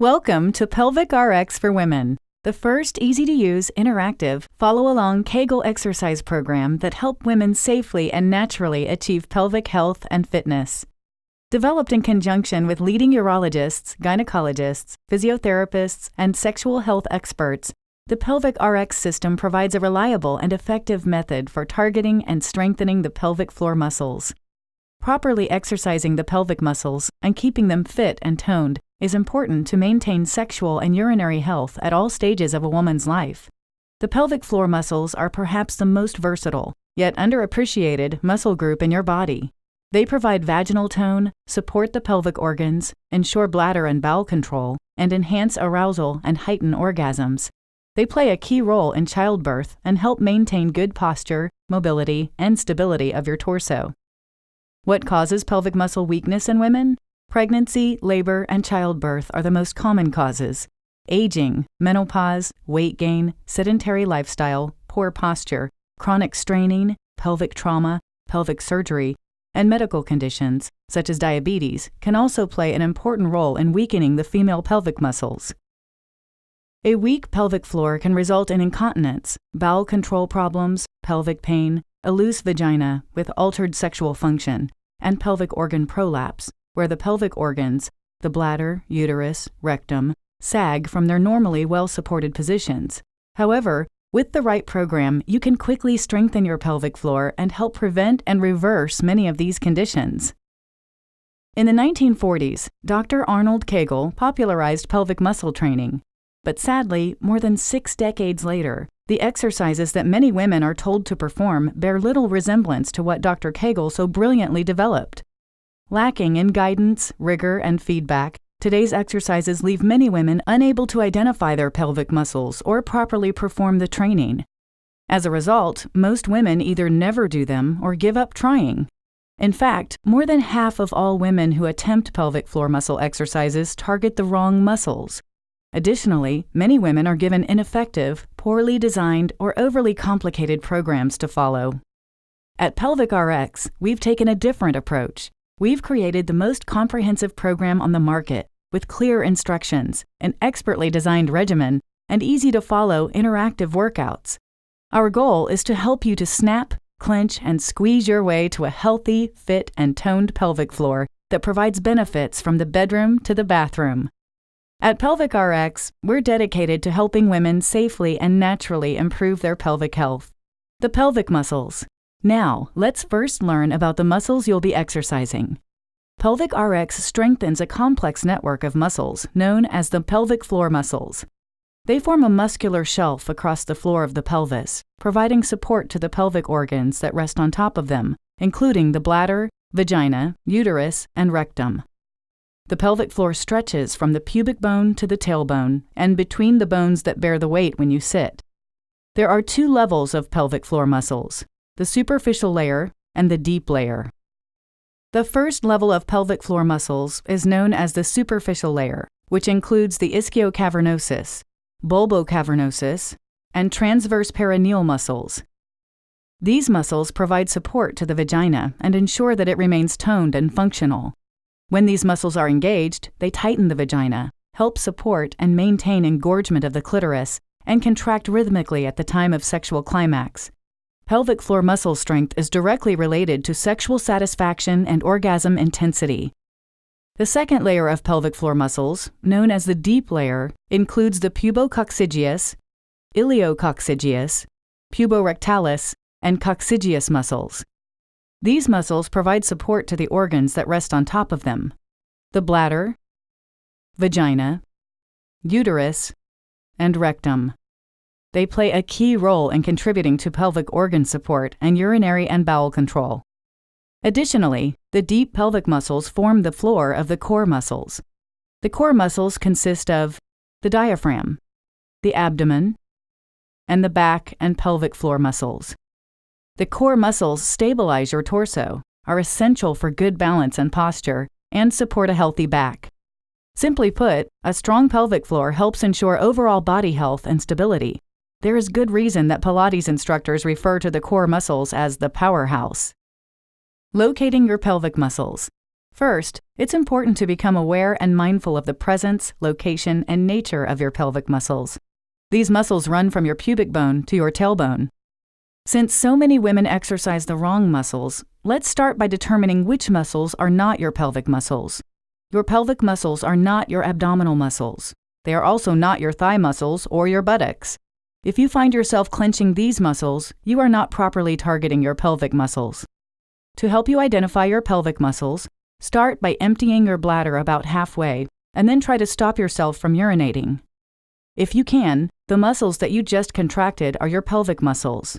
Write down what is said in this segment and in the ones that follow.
Welcome to PelvicRx for Women, the first easy-to-use, interactive, follow-along Kegel exercise program that helps women safely and naturally achieve pelvic health and fitness. Developed in conjunction with leading urologists, gynecologists, physiotherapists, and sexual health experts, the PelvicRx system provides a reliable and effective method for targeting and strengthening the pelvic floor muscles. Properly exercising the pelvic muscles and keeping them fit and toned is important to maintain sexual and urinary health at all stages of a woman's life. The pelvic floor muscles are perhaps the most versatile, yet underappreciated muscle group in your body. They provide vaginal tone, support the pelvic organs, ensure bladder and bowel control, and enhance arousal and heighten orgasms. They play a key role in childbirth and help maintain good posture, mobility, and stability of your torso. What causes pelvic muscle weakness in women? Pregnancy, labor, and childbirth are the most common causes. Aging, menopause, weight gain, sedentary lifestyle, poor posture, chronic straining, pelvic trauma, pelvic surgery, and medical conditions, such as diabetes, can also play an important role in weakening the female pelvic muscles. A weak pelvic floor can result in incontinence, bowel control problems, pelvic pain, a loose vagina with altered sexual function, and pelvic organ prolapse, where the pelvic organs, the bladder, uterus, rectum, sag from their normally well-supported positions. However, with the right program, you can quickly strengthen your pelvic floor and help prevent and reverse many of these conditions. In the 1940s, Dr. Arnold Kegel popularized pelvic muscle training. But sadly, more than 6 decades later, the exercises that many women are told to perform bear little resemblance to what Dr. Kegel so brilliantly developed. Lacking in guidance, rigor, and feedback, today's exercises leave many women unable to identify their pelvic muscles or properly perform the training. As a result, most women either never do them or give up trying. In fact, more than half of all women who attempt pelvic floor muscle exercises target the wrong muscles. Additionally, many women are given ineffective, poorly designed, or overly complicated programs to follow. At PelvicRx, we've taken a different approach. We've created the most comprehensive program on the market, with clear instructions, an expertly designed regimen, and easy-to-follow interactive workouts. Our goal is to help you to snap, clench, and squeeze your way to a healthy, fit, and toned pelvic floor that provides benefits from the bedroom to the bathroom. At PelvicRx, we're dedicated to helping women safely and naturally improve their pelvic health. The pelvic muscles. Now, let's first learn about the muscles you'll be exercising. PelvicRx strengthens a complex network of muscles known as the pelvic floor muscles. They form a muscular shelf across the floor of the pelvis, providing support to the pelvic organs that rest on top of them, including the bladder, vagina, uterus, and rectum. The pelvic floor stretches from the pubic bone to the tailbone and between the bones that bear the weight when you sit. There are 2 levels of pelvic floor muscles, the superficial layer and the deep layer. The first level of pelvic floor muscles is known as the superficial layer, which includes the ischiocavernosus, bulbocavernosus, and transverse perineal muscles. These muscles provide support to the vagina and ensure that it remains toned and functional. When these muscles are engaged, they tighten the vagina, help support and maintain engorgement of the clitoris, and contract rhythmically at the time of sexual climax. Pelvic floor muscle strength is directly related to sexual satisfaction and orgasm intensity. The second layer of pelvic floor muscles, known as the deep layer, includes the pubococcygeus, iliococcygeus, puborectalis, and coccygeus muscles. These muscles provide support to the organs that rest on top of them: the bladder, vagina, uterus, and rectum. They play a key role in contributing to pelvic organ support and urinary and bowel control. Additionally, the deep pelvic muscles form the floor of the core muscles. The core muscles consist of the diaphragm, the abdomen, and the back and pelvic floor muscles. The core muscles stabilize your torso, are essential for good balance and posture, and support a healthy back. Simply put, a strong pelvic floor helps ensure overall body health and stability. There is good reason that Pilates instructors refer to the core muscles as the powerhouse. Locating your pelvic muscles. First, it's important to become aware and mindful of the presence, location, and nature of your pelvic muscles. These muscles run from your pubic bone to your tailbone. Since so many women exercise the wrong muscles, let's start by determining which muscles are not your pelvic muscles. Your pelvic muscles are not your abdominal muscles. They are also not your thigh muscles or your buttocks. If you find yourself clenching these muscles, you are not properly targeting your pelvic muscles. To help you identify your pelvic muscles, start by emptying your bladder about halfway, and then try to stop yourself from urinating. If you can, the muscles that you just contracted are your pelvic muscles.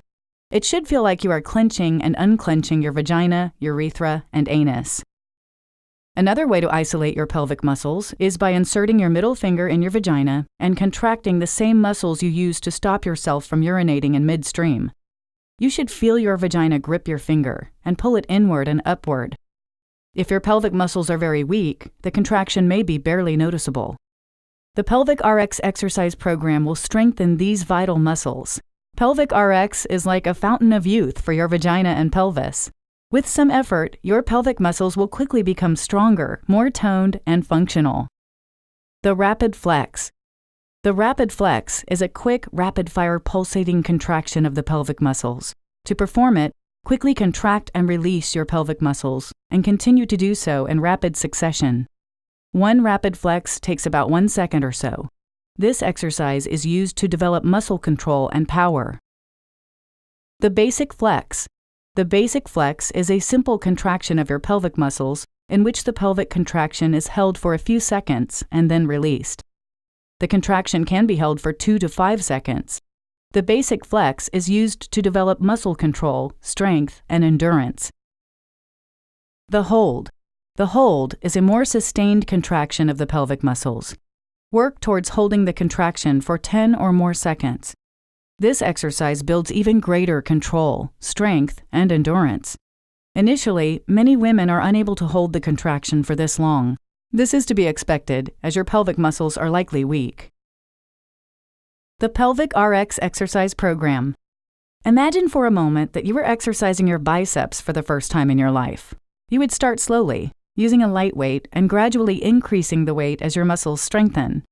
It should feel like you are clenching and unclenching your vagina, urethra, and anus. Another way to isolate your pelvic muscles is by inserting your middle finger in your vagina and contracting the same muscles you use to stop yourself from urinating in midstream. You should feel your vagina grip your finger and pull it inward and upward. If your pelvic muscles are very weak, the contraction may be barely noticeable. The PelvicRx exercise program will strengthen these vital muscles. PelvicRx is like a fountain of youth for your vagina and pelvis. With some effort, your pelvic muscles will quickly become stronger, more toned, and functional. The rapid flex. The rapid flex is a quick, rapid-fire pulsating contraction of the pelvic muscles. To perform it, quickly contract and release your pelvic muscles, and continue to do so in rapid succession. One rapid flex takes about 1 second or so. This exercise is used to develop muscle control and power. The basic flex. The basic flex is a simple contraction of your pelvic muscles in which the pelvic contraction is held for a few seconds and then released. The contraction can be held for 2 to 5 seconds. The basic flex is used to develop muscle control, strength, and endurance. The hold. The hold is a more sustained contraction of the pelvic muscles. Work towards holding the contraction for 10 or more seconds. This exercise builds even greater control, strength, and endurance. Initially, many women are unable to hold the contraction for this long. This is to be expected, as your pelvic muscles are likely weak. The PelvicRx exercise program. Imagine for a moment that you were exercising your biceps for the first time in your life. You would start slowly, using a light weight and gradually increasing the weight as your muscles strengthen.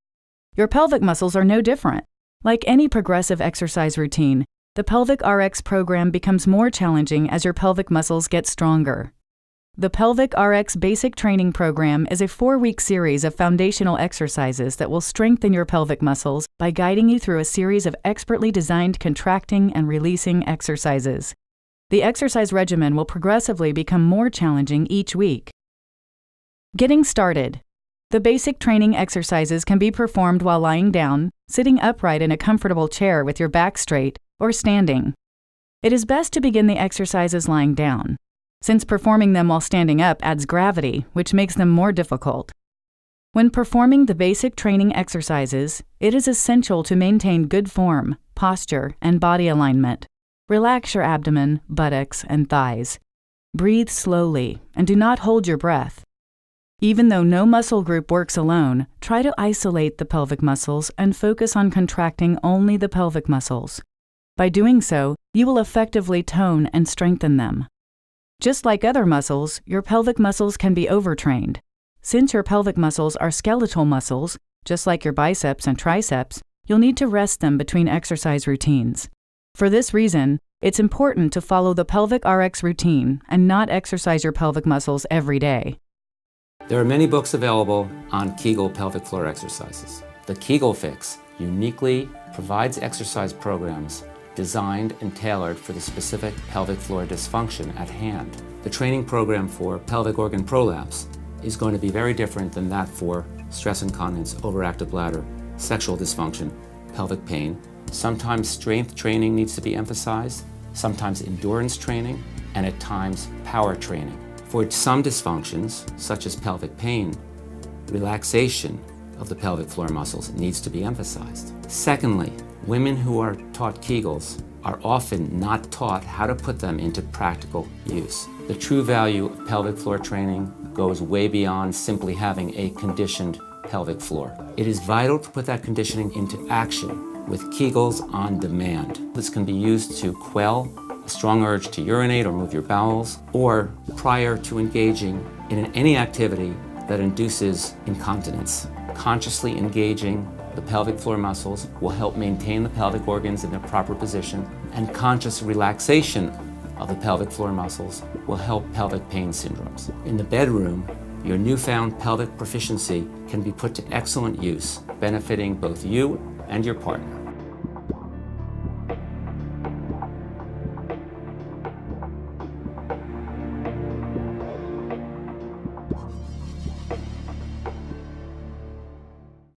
Your pelvic muscles are no different. Like any progressive exercise routine, the PelvicRx program becomes more challenging as your pelvic muscles get stronger. The PelvicRx Basic Training Program is a 4-week series of foundational exercises that will strengthen your pelvic muscles by guiding you through a series of expertly designed contracting and releasing exercises. The exercise regimen will progressively become more challenging each week. Getting started. The basic training exercises can be performed while lying down, sitting upright in a comfortable chair with your back straight, or standing. It is best to begin the exercises lying down, since performing them while standing up adds gravity, which makes them more difficult. When performing the basic training exercises, it is essential to maintain good form, posture, and body alignment. Relax your abdomen, buttocks, and thighs. Breathe slowly, and do not hold your breath. Even though no muscle group works alone, try to isolate the pelvic muscles and focus on contracting only the pelvic muscles. By doing so, you will effectively tone and strengthen them. Just like other muscles, your pelvic muscles can be overtrained. Since your pelvic muscles are skeletal muscles, just like your biceps and triceps, you'll need to rest them between exercise routines. For this reason, it's important to follow the PelvicRx routine and not exercise your pelvic muscles every day. There are many books available on Kegel pelvic floor exercises. The Kegel Fix uniquely provides exercise programs designed and tailored for the specific pelvic floor dysfunction at hand. The training program for pelvic organ prolapse is going to be very different than that for stress incontinence, overactive bladder, sexual dysfunction, pelvic pain. Sometimes strength training needs to be emphasized, sometimes endurance training, and at times power training. For some dysfunctions, such as pelvic pain, relaxation of the pelvic floor muscles needs to be emphasized. Secondly, women who are taught Kegels are often not taught how to put them into practical use. The true value of pelvic floor training goes way beyond simply having a conditioned pelvic floor. It is vital to put that conditioning into action with Kegels on demand. This can be used to quell a strong urge to urinate or move your bowels, or prior to engaging in any activity that induces incontinence. Consciously engaging the pelvic floor muscles will help maintain the pelvic organs in their proper position, and conscious relaxation of the pelvic floor muscles will help pelvic pain syndromes. In the bedroom, your newfound pelvic proficiency can be put to excellent use, benefiting both you and your partner.